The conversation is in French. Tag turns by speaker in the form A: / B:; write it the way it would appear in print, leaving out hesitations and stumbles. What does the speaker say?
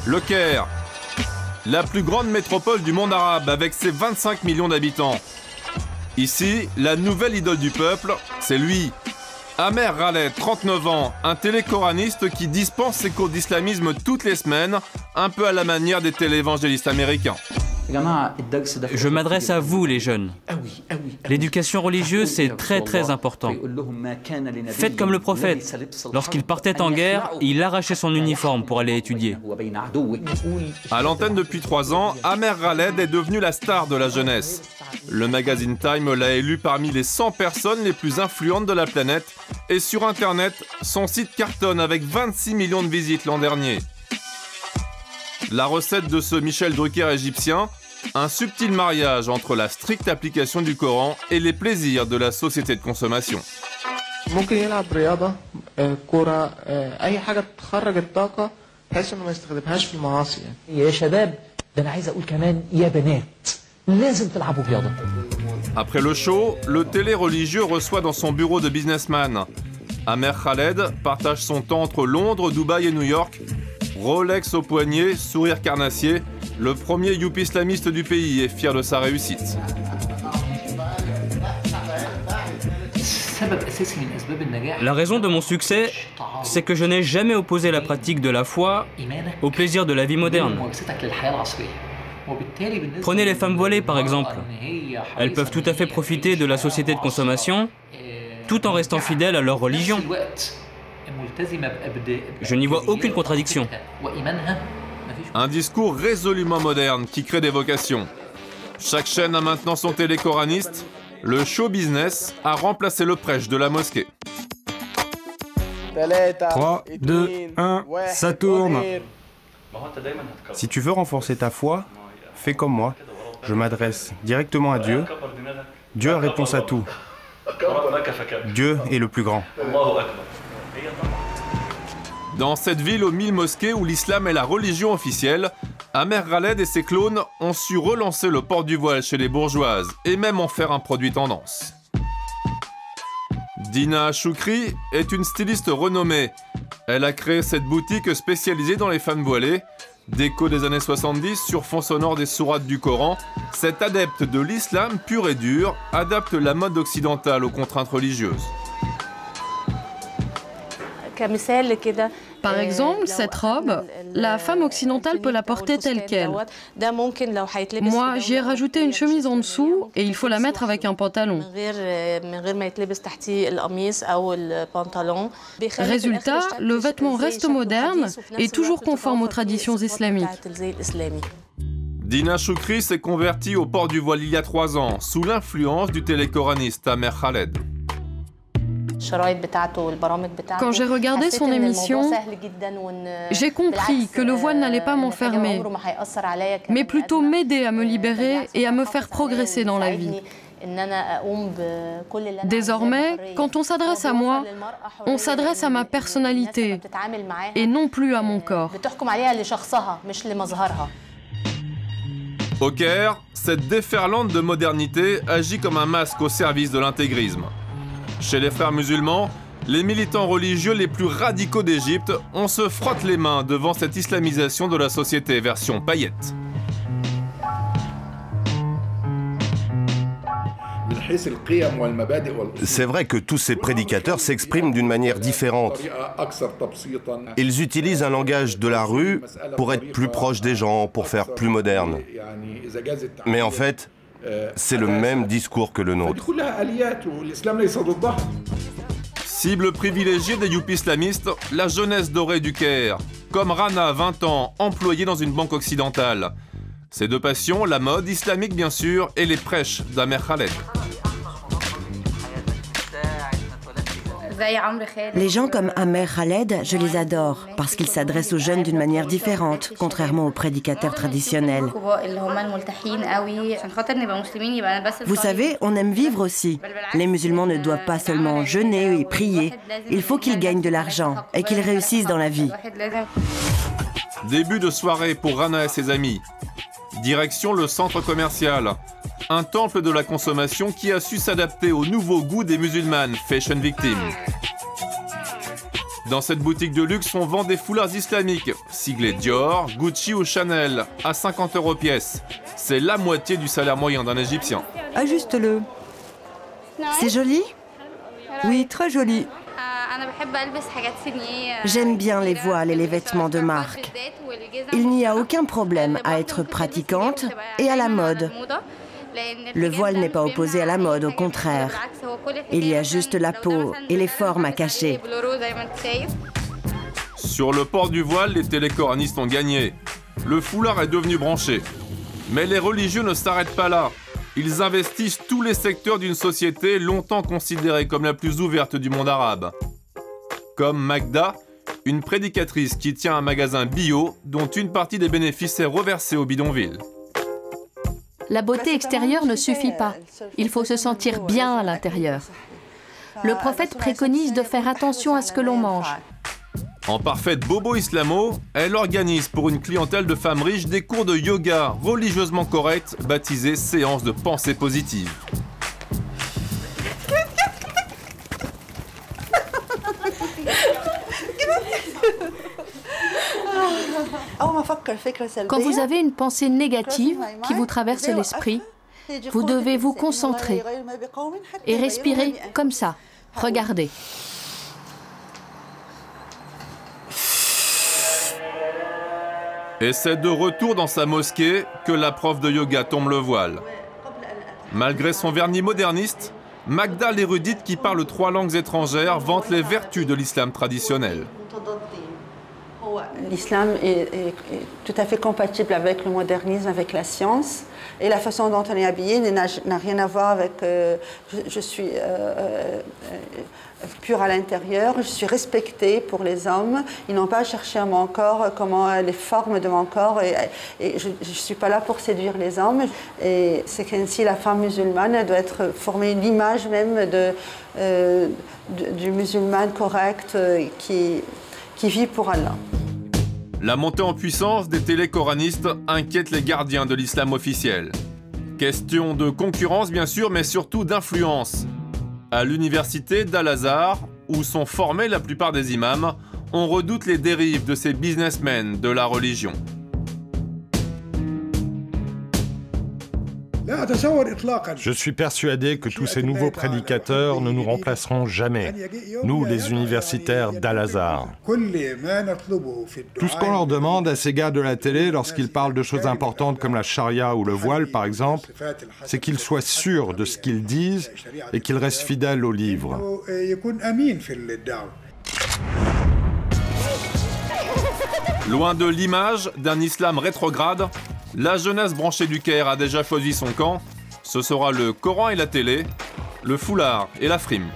A: Le Caire, la plus grande métropole du monde arabe avec ses 25 millions d'habitants. Ici, la nouvelle idole du peuple, c'est lui. Amer Khaled, 39 ans, un télécoraniste qui dispense ses cours d'islamisme toutes les semaines, un peu à la manière des téléévangélistes américains.
B: Je m'adresse à vous, les jeunes. L'éducation religieuse, c'est très important. Faites comme le prophète. Lorsqu'il partait en guerre, il arrachait son uniforme pour aller étudier.
A: À l'antenne depuis 3 ans, Amer Khaled est devenu la star de la jeunesse. Le magazine Time l'a élu parmi les 100 personnes les plus influentes de la planète. Et sur Internet, son site cartonne avec 26 millions de visites l'an dernier. La recette de ce Michel Drucker égyptien, un subtil mariage entre la stricte application du Coran et les plaisirs de la société de consommation. Après le show, le télé-religieux reçoit dans son bureau de businessman. Amer Khaled partage son temps entre Londres, Dubaï et New York. Rolex au poignet, sourire carnassier, le premier youpi islamiste du pays est fier de sa réussite.
B: La raison de mon succès, c'est que je n'ai jamais opposé la pratique de la foi au plaisir de la vie moderne. Prenez les femmes voilées par exemple. Elles peuvent tout à fait profiter de la société de consommation tout en restant fidèles à leur religion. Je n'y vois aucune contradiction.
A: Un discours résolument moderne qui crée des vocations. Chaque chaîne a maintenant son télécoraniste. Le show business a remplacé le prêche de la mosquée.
C: 3, 2, 1, ça tourne. Si tu veux renforcer ta foi, fais comme moi. Je m'adresse directement à Dieu. Dieu a réponse à tout. Dieu est le plus grand.
A: Dans cette ville aux 1000 mosquées où l'islam est la religion officielle, Amer Khaled et ses clones ont su relancer le port du voile chez les bourgeoises et même en faire un produit tendance. Dina Choukri est une styliste renommée. Elle a créé cette boutique spécialisée dans les femmes voilées. Déco des années 70 sur fond sonore des sourates du Coran, cette adepte de l'islam pur et dur adapte la mode occidentale aux contraintes religieuses.
D: Par exemple, cette robe, la femme occidentale peut la porter telle qu'elle. Moi, j'y ai rajouté une chemise en dessous et il faut la mettre avec un pantalon. Résultat, le vêtement reste moderne et toujours conforme aux traditions islamiques.
A: Dina Choukri s'est convertie au port du voile il y a 3 ans, sous l'influence du télécoraniste Amer Khaled.
D: Quand j'ai regardé son émission, j'ai compris que le voile n'allait pas m'enfermer, mais plutôt m'aider à me libérer et à me faire progresser dans la vie. Désormais, quand on s'adresse à moi, on s'adresse à ma personnalité et non plus à mon corps.
A: Au Caire, cette déferlante de modernité agit comme un masque au service de l'intégrisme. Chez les frères musulmans, les militants religieux les plus radicaux d'Égypte, on se frotte les mains devant cette islamisation de la société version paillette.
E: C'est vrai que tous ces prédicateurs s'expriment d'une manière différente. Ils utilisent un langage de la rue pour être plus proche des gens, pour faire plus moderne. Mais en fait, c'est le même discours que le nôtre.
A: Cible privilégiée des youpi islamistes, la jeunesse dorée du Caire, comme Rana, 20 ans, employée dans une banque occidentale. Ses deux passions, la mode islamique bien sûr, et les prêches d'Amer Khaled.
F: Les gens comme Amer Khaled, je les adore, parce qu'ils s'adressent aux jeunes d'une manière différente, contrairement aux prédicateurs traditionnels. Vous savez, on aime vivre aussi. Les musulmans ne doivent pas seulement jeûner et prier, il faut qu'ils gagnent de l'argent et qu'ils réussissent dans la vie.
A: Début de soirée pour Rana et ses amis. Direction le centre commercial. Un temple de la consommation qui a su s'adapter au nouveau goût des musulmanes, fashion victimes. Dans cette boutique de luxe, on vend des foulards islamiques, siglés Dior, Gucci ou Chanel, à 50 € pièce. C'est la moitié du salaire moyen d'un Égyptien.
G: Ajuste-le. C'est joli? Oui, très joli.
F: J'aime bien les voiles et les vêtements de marque. Il n'y a aucun problème à être pratiquante et à la mode. Le voile n'est pas opposé à la mode, au contraire. Il y a juste la peau et les formes à cacher.
A: Sur le port du voile, les télécoranistes ont gagné. Le foulard est devenu branché. Mais les religieux ne s'arrêtent pas là. Ils investissent tous les secteurs d'une société longtemps considérée comme la plus ouverte du monde arabe. Comme Magda, une prédicatrice qui tient un magasin bio dont une partie des bénéfices est reversée au bidonville.
H: La beauté extérieure ne suffit pas. Il faut se sentir bien à l'intérieur. Le prophète préconise de faire attention à ce que l'on mange.
A: En parfaite bobo islamo, elle organise pour une clientèle de femmes riches des cours de yoga religieusement corrects baptisés séances de pensée positive.
H: Quand vous avez une pensée négative qui vous traverse l'esprit, vous devez vous concentrer et respirer comme ça. Regardez.
A: Et c'est de retour dans sa mosquée que la prof de yoga tombe le voile. Malgré son vernis moderniste, Magda, l'érudite qui parle 3 langues étrangères, vante les vertus de l'islam traditionnel.
I: L'islam est tout à fait compatible avec le modernisme, avec la science. Et la façon dont on est habillé n'a rien à voir avec je suis pure à l'intérieur, je suis respectée pour les hommes. Ils n'ont pas à chercher à mon corps, les formes de mon corps. Et je ne suis pas là pour séduire les hommes. Et c'est qu'ainsi la femme musulmane doit être formée l'image même du musulman correct qui vit pour Allah.
A: La montée en puissance des télécoranistes inquiète les gardiens de l'islam officiel. Question de concurrence bien sûr, mais surtout d'influence. À l'université d'Al-Azhar, où sont formés la plupart des imams, on redoute les dérives de ces businessmen de la religion.
J: Je suis persuadé que tous ces nouveaux prédicateurs ne nous remplaceront jamais, nous les universitaires d'Al-Azhar. Tout ce qu'on leur demande à ces gars de la télé lorsqu'ils parlent de choses importantes comme la charia ou le voile par exemple, c'est qu'ils soient sûrs de ce qu'ils disent et qu'ils restent fidèles au livre.
A: Loin de l'image d'un islam rétrograde, la jeunesse branchée du Caire a déjà choisi son camp. Ce sera le Coran et la télé, le foulard et la frime.